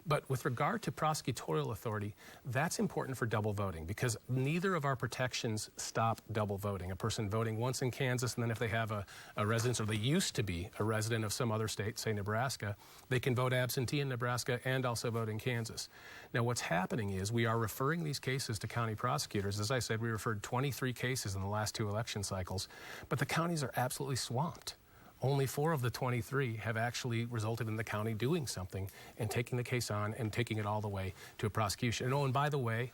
But with regard to prosecutorial authority, that's important for double voting, because neither of our protections stop double voting. A person voting once in Kansas, and then if they have a residence, or they used to be a resident of some other state, say Nebraska, they can vote absentee in Nebraska and also vote in Kansas. Now, what's happening is we are referring these cases to county prosecutors. As I said, we referred 23 cases in the last 2 election cycles, but the counties are absolutely swamped. Only 4 of the 23 have actually resulted in the county doing something and taking the case on and taking it all the way to a prosecution. And by the way,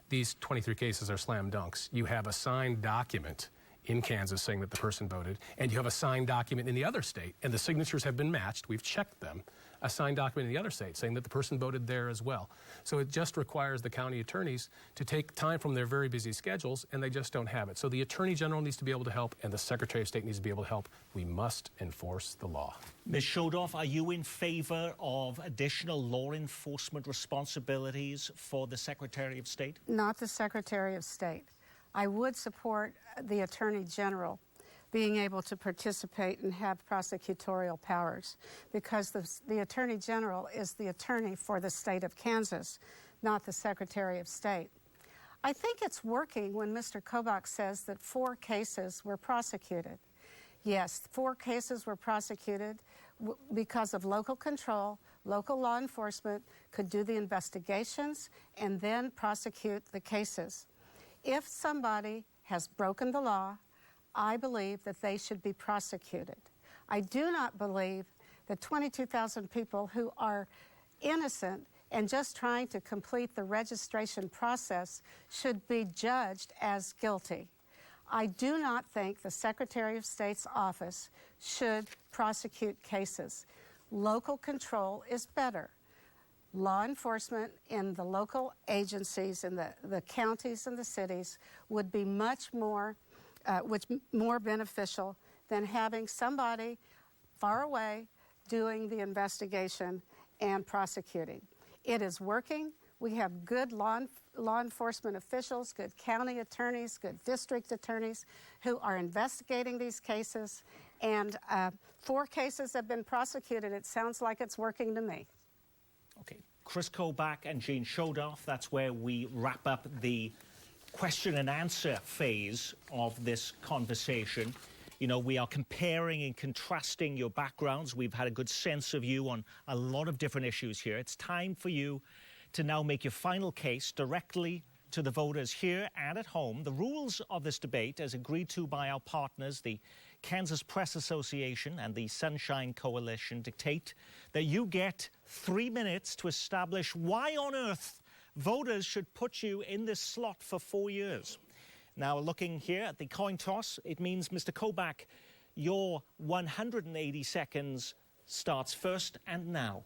these 23 cases are slam dunks. You have a signed document in Kansas saying that the person voted, and you have a signed document in the other state, and the signatures have been matched. We've checked them. A signed document in the other state saying that the person voted there as well. So it just requires the county attorneys to take time from their very busy schedules, and they just don't have it. So the Attorney General needs to be able to help, and the Secretary of State needs to be able to help. We must enforce the law. Ms. Schodorf, are you in favor of additional law enforcement responsibilities for the Secretary of State? Not the Secretary of State. I would support the Attorney General being able to participate and have prosecutorial powers, because the Attorney General is the attorney for the state of Kansas, not the Secretary of State. I think it's working when Mr. Kobach says that 4 cases were prosecuted. Yes, 4 cases were prosecuted because of local control. Local law enforcement could do the investigations and then prosecute the cases. If somebody has broken the law, I believe that they should be prosecuted. I do not believe that 22,000 people who are innocent and just trying to complete the registration process should be judged as guilty. I do not think the Secretary of State's office should prosecute cases. local control is better. Law enforcement in the local agencies in the counties and the cities would be much more beneficial than having somebody far away doing the investigation and prosecuting. It is working. We have good law enforcement officials, good county attorneys, good district attorneys who are investigating these cases, and 4 cases have been prosecuted. It sounds like it's working to me. Okay, Kris Kobach and Jean Schodorf, that's where we wrap up the question and answer phase of this conversation. You know, we are comparing and contrasting your backgrounds. We've had a good sense of you on a lot of different issues here. It's time for you to now make your final case directly to the voters here and at home. The rules of this debate, as agreed to by our partners, the Kansas Press Association and the Sunshine Coalition, dictate that you get 3 minutes to establish why on earth voters should put you in this slot for 4 years. Now, looking here at the coin toss, it means, Mr. Kobach, your 180 seconds starts first and now.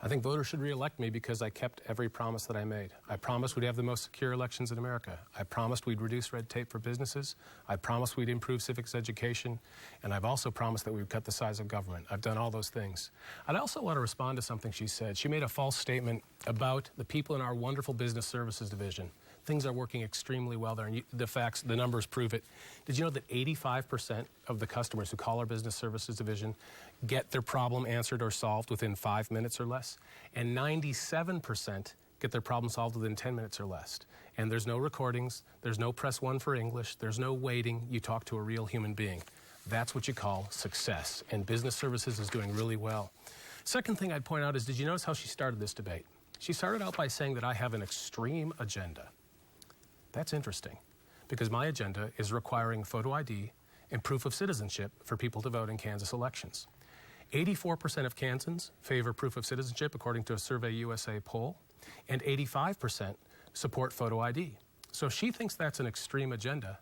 I think voters should re-elect me because I kept every promise that I made. I promised we'd have the most secure elections in America. I promised we'd reduce red tape for businesses. I promised we'd improve civics education. And I've also promised that we would cut the size of government. I've done all those things. I'd also want to respond to something she said. She made a false statement about the people in our wonderful business services division. Things are working extremely well there, and the numbers prove it. Did you know that 85% of the customers who call our business services division get their problem answered or solved within 5 minutes or less? And 97% get their problem solved within 10 minutes or less. And there's no recordings, there's no press 1 for English, there's no waiting. You talk to a real human being. That's what you call success, and business services is doing really well. Second thing I'd point out is, did you notice how she started this debate? She started out by saying that I have an extreme agenda. That's interesting, because my agenda is requiring photo ID and proof of citizenship for people to vote in Kansas elections. 84% of Kansans favor proof of citizenship, according to a Survey USA poll, and 85% support photo ID. So if she thinks that's an extreme agenda,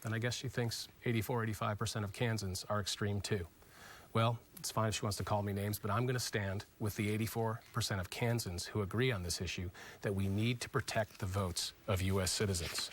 then I guess she thinks 85% of Kansans are extreme too. Well, it's fine if she wants to call me names, but I'm going to stand with the 84% of Kansans who agree on this issue that we need to protect the votes of U.S. citizens.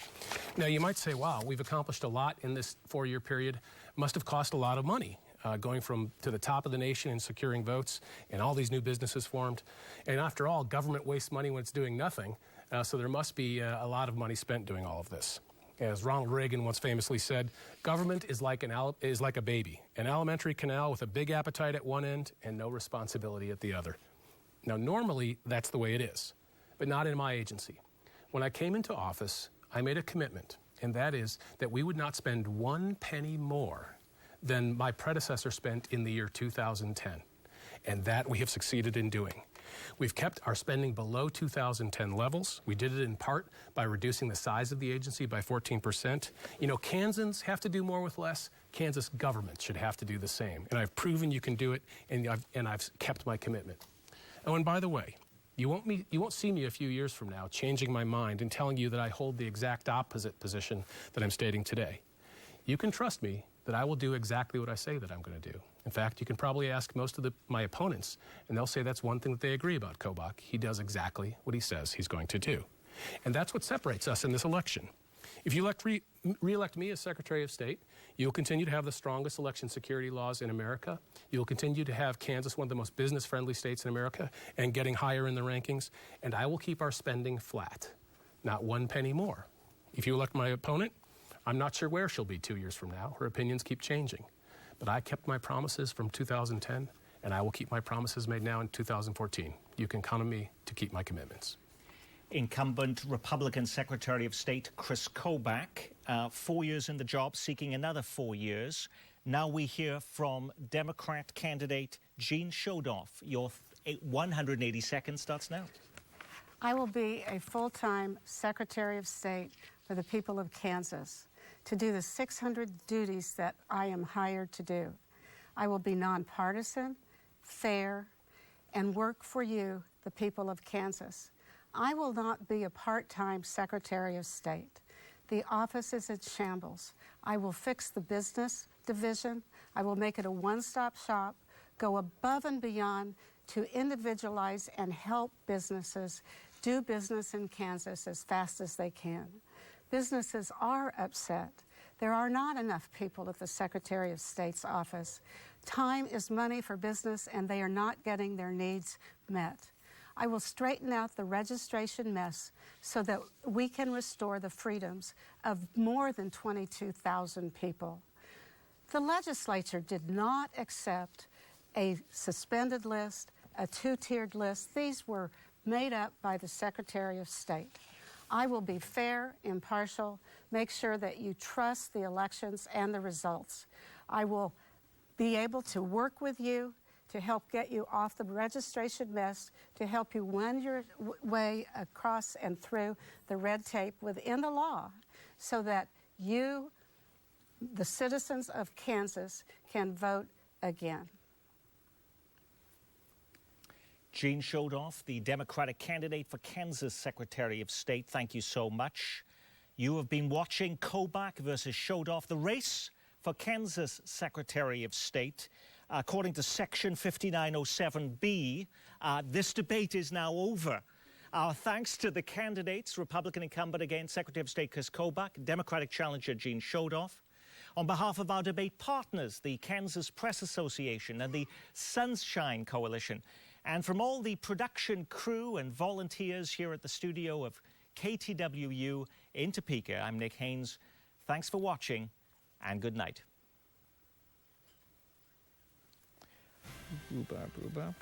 Now, you might say, wow, we've accomplished a lot in this 4-year period. Must have cost a lot of money, going to the top of the nation and securing votes, and all these new businesses formed. And after all, government wastes money when it's doing nothing, so there must be a lot of money spent doing all of this. As Ronald Reagan once famously said, government is like a baby, an alimentary canal with a big appetite at one end and no responsibility at the other. Now, normally, that's the way it is, but not in my agency. When I came into office, I made a commitment, and that is that we would not spend 1 penny more than my predecessor spent in the year 2010, and that we have succeeded in doing. We've kept our spending below 2010 levels. We did it in part by reducing the size of the agency by 14%. You know, Kansans have to do more with less. Kansas government should have to do the same. And I've proven you can do it, and I've kept my commitment. Oh, and by the way, you won't see me a few years from now changing my mind and telling you that I hold the exact opposite position that I'm stating today. You can trust me that I will do exactly what I say that I'm going to do. In fact, you can probably ask most of my opponents, and they'll say that's one thing that they agree about Kobach. He does exactly what he says he's going to do. And that's what separates us in this election. If you re-elect me as Secretary of State, you'll continue to have the strongest election security laws in America. You'll continue to have Kansas one of the most business-friendly states in America and getting higher in the rankings. And I will keep our spending flat, not 1 penny more. If you elect my opponent, I'm not sure where she'll be 2 years from now. Her opinions keep changing. But I kept my promises from 2010, and I will keep my promises made now in 2014. You can count on me to keep my commitments. Incumbent Republican Secretary of State Kris Kobach, 4 years in the job, seeking another 4 years. Now we hear from Democrat candidate Jean Schodorf. Your 180 seconds starts now. I will be a full-time Secretary of State for the people of Kansas, to do the 600 duties that I am hired to do. I will be nonpartisan, fair, and work for you, the people of Kansas. I will not be a part-time Secretary of State. The office is in shambles. I will fix the business division. I will make it a one-stop shop go above and beyond to individualize and help businesses do business in Kansas as fast as they can. Businesses are upset. There are not enough people at the Secretary of State's office. Time is money for business, and they are not getting their needs met. I will straighten out the registration mess so that we can restore the freedoms of more than 22,000 people. The legislature did not accept a suspended list, a two-tiered list. These were made up by the Secretary of State. I will be fair, impartial, make sure that you trust the elections and the results. I will be able to work with you to help get you off the registration mess, to help you wend your way across and through the red tape within the law so that you, the citizens of Kansas, can vote again. Jean Schodorf, the Democratic candidate for Kansas Secretary of State, thank you so much. You have been watching Kobach versus Schodorf, the race for Kansas Secretary of State. According to Section 5907B, this debate is now over. Our thanks to the candidates, Republican incumbent against Secretary of State Kris Kobach, Democratic challenger Jean Schodorf. On behalf of our debate partners, the Kansas Press Association and the Sunshine Coalition, and from all the production crew and volunteers here at the studio of KTWU in Topeka, I'm Nick Haynes. Thanks for watching, and good night. Boop, bop, boop, bop.